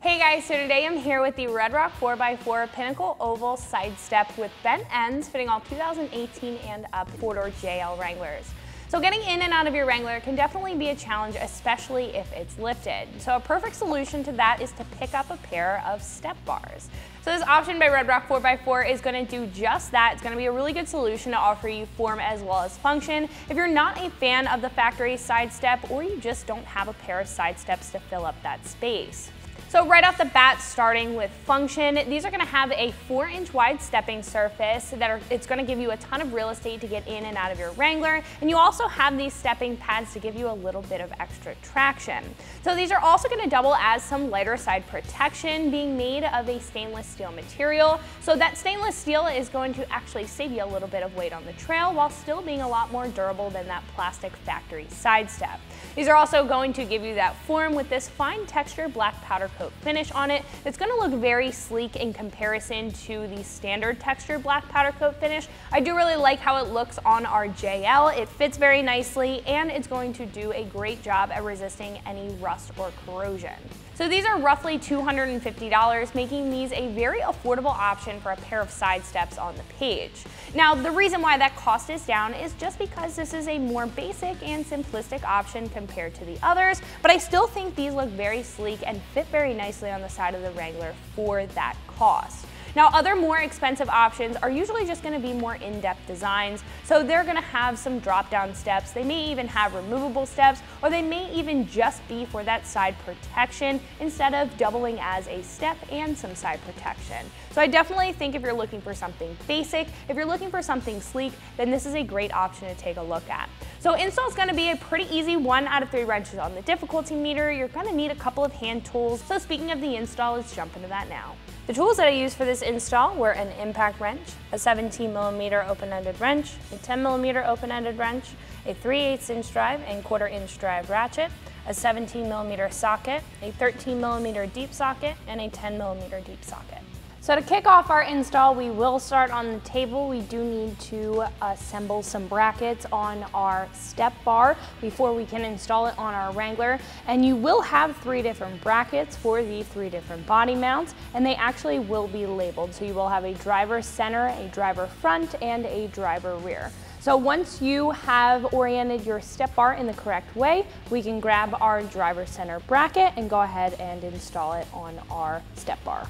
Hey guys, so today I'm here with the RedRock 4x4 Pinnacle Oval Side Step with bent ends fitting all 2018 and up four-door JL Wranglers. So getting in and out of your Wrangler can definitely be a challenge, especially if it's lifted. So a perfect solution to that is to pick up a pair of step bars. So this option by RedRock 4x4 is going to do just that. It's going to be a really good solution to offer you form as well as function. If you're not a fan of the factory side step, or you just don't have a pair of side steps to fill up that space. So right off the bat, starting with function, these are going to have a 4-inch wide stepping surface it's going to give you a ton of real estate to get in and out of your Wrangler, and you also have these stepping pads to give you a little bit of extra traction. So these are also going to double as some lighter side protection, being made of a stainless steel material. So that stainless steel is going to actually save you a little bit of weight on the trail while still being a lot more durable than that plastic factory side step. These are also going to give you that form with this fine texture black powder coat finish on it. It's going to look very sleek in comparison to the standard texture black powder coat finish. I do really like how it looks on our JL. It fits very nicely, and it's going to do a great job at resisting any rust or corrosion. So these are roughly $250, making these a very affordable option for a pair of side steps on the page. Now, the reason why that cost is down is just because this is a more basic and simplistic option compared to the others, but I still think these look very sleek and fit very nicely on the side of the Wrangler for that cost. Now, other more expensive options are usually just going to be more in-depth designs, so they're going to have some drop-down steps, they may even have removable steps, or they may even just be for that side protection instead of doubling as a step and some side protection. So I definitely think if you're looking for something basic, if you're looking for something sleek, then this is a great option to take a look at. So install is going to be a pretty easy 1 out of 3 wrenches on the difficulty meter. You're going to need a couple of hand tools, so speaking of the install, let's jump into that now. The tools that I used for this install were an impact wrench, a 17mm open-ended wrench, a 10mm open-ended wrench, a 3/8 inch drive and 1/4 inch drive ratchet, a 17mm socket, a 13mm deep socket, and a 10mm deep socket. So to kick off our install, we will start on the table. We do need to assemble some brackets on our step bar before we can install it on our Wrangler. And you will have 3 different brackets for the 3 different body mounts, and they actually will be labeled. So you will have a driver center, a driver front, and a driver rear. So once you have oriented your step bar in the correct way, we can grab our driver center bracket and go ahead and install it on our step bar.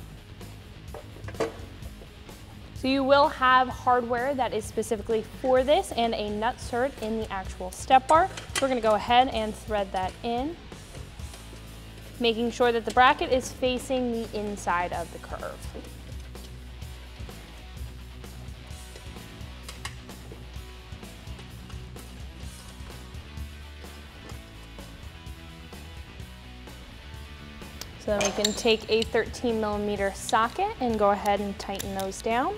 So you will have hardware that is specifically for this and a nut cert in the actual step bar. So we're going to go ahead and thread that in, making sure that the bracket is facing the inside of the curve. So then we can take a 13mm socket and go ahead and tighten those down.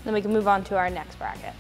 Then we can move on to our next bracket.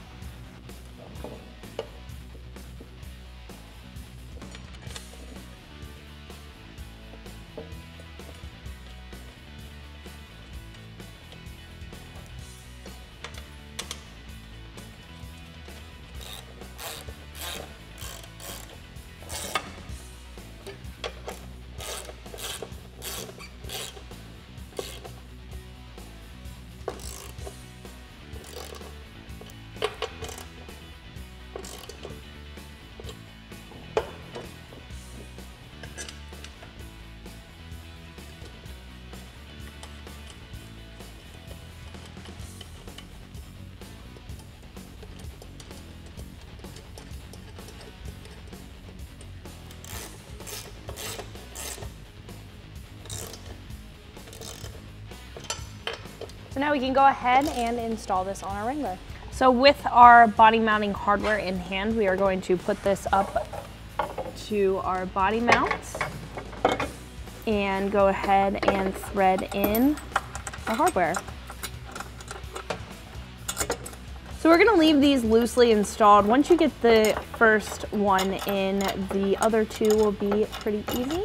So now we can go ahead and install this on our Wrangler. So with our body mounting hardware in hand, we are going to put this up to our body mounts and go ahead and thread in the hardware. So we're gonna leave these loosely installed. Once you get the first one in, the other two will be pretty easy.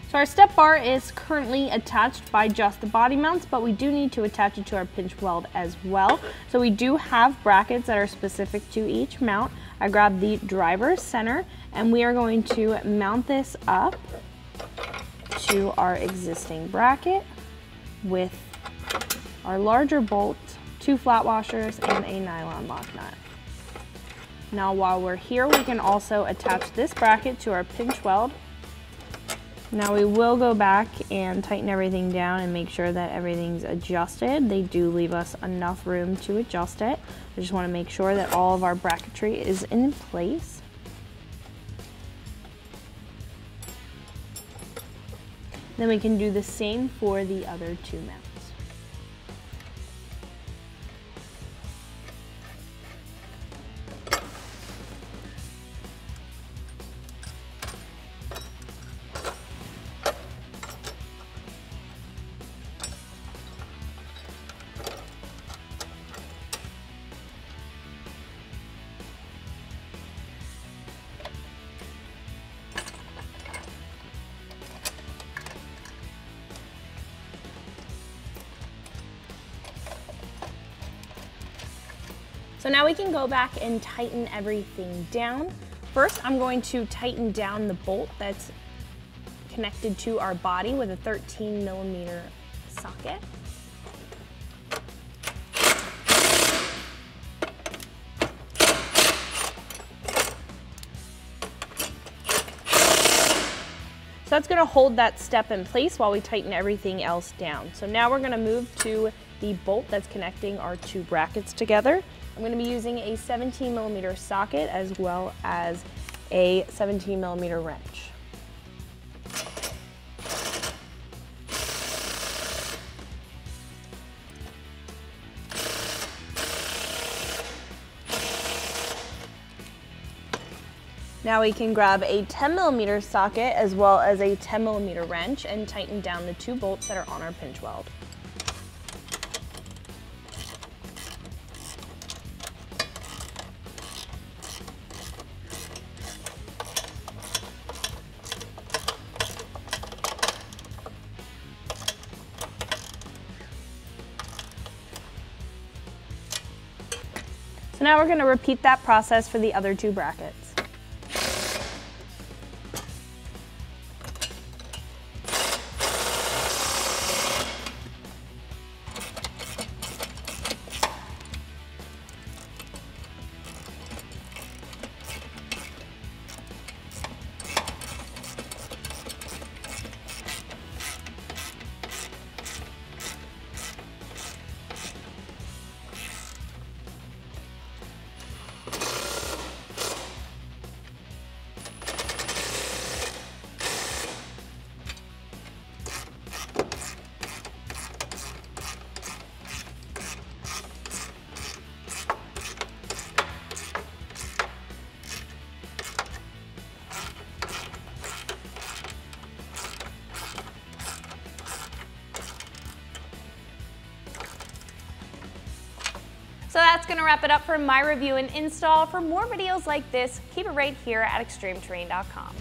So our step bar is currently attached by just the body mounts, but we do need to attach it to our pinch weld as well. So we do have brackets that are specific to each mount. I grabbed the driver's center, and we are going to mount this up to our existing bracket with our larger bolt, 2 flat washers, and a nylon lock nut. Now while we're here, we can also attach this bracket to our pinch weld. Now we will go back and tighten everything down and make sure that everything's adjusted. They do leave us enough room to adjust it. I just want to make sure that all of our bracketry is in place. Then we can do the same for the other 2 mounts. So now we can go back and tighten everything down. First, I'm going to tighten down the bolt that's connected to our body with a 13mm socket. So that's going to hold that step in place while we tighten everything else down. So now we're going to move to the bolt that's connecting our 2 brackets together. I'm going to be using a 17mm socket as well as a 17mm wrench. Now we can grab a 10mm socket as well as a 10mm wrench and tighten down the 2 bolts that are on our pinch weld. So now we're going to repeat that process for the other 2 brackets. So that's going to wrap it up for my review and install. For more videos like this, keep it right here at ExtremeTerrain.com.